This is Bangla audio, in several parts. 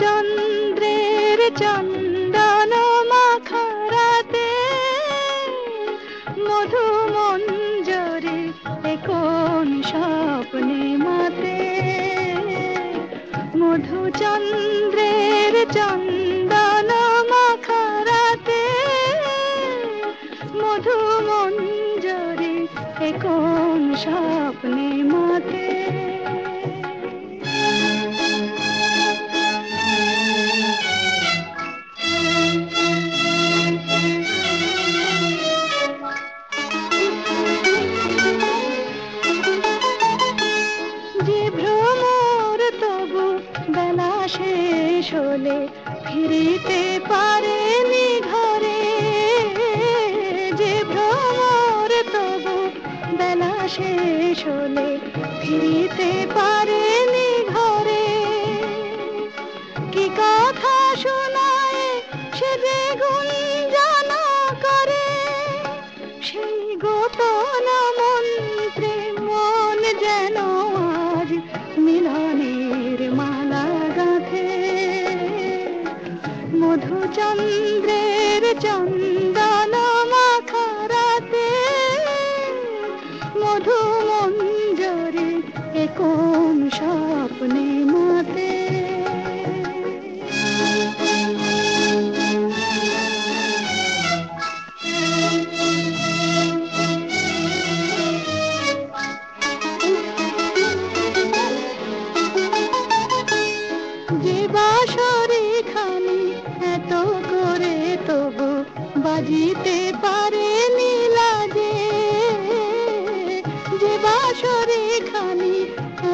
চন্দ্রের চন্দন মাখা রাতে মধু মঞ্জরি কোন স্বপ্নে মাতে মধু চন্দ্রের চন্দন মাখা রাতে মধু মঞ্জরি কোন স্বপ্নে মাতে বেলা শেষ হলে ফিরিতে পারেনি ঘরে যে ভ্রমর তবু বেলা শেষ হলে ফিরিতে পারেনি ঘরে কি কথা শোনায় সে যে গুঞ্জন করে সেই গোপন মন্ত্রে মন যেন আজ মিলনের মালা গাঁথে মধু চন্দ্রের চন্দন মাখা রাতে মধু মঞ্জরি কোন স্বপ্নে মাতে যে বাঁশরি খানি এত করে তবু বাজিতে পারেনি লাজে যে বাঁশরি খানি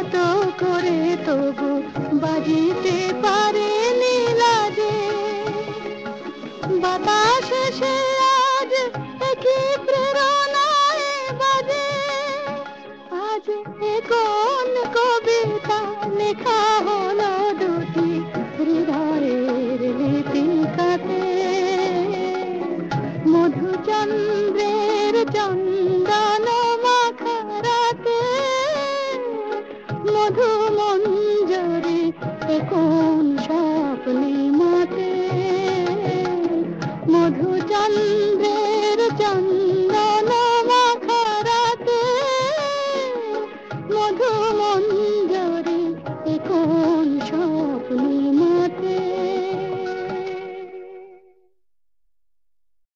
এত করে তবু বাজিতে পারেনি লাজে বাতাসে সে আজ একই প্রেরণায় বাজে আজ কোন কবিতা লেখা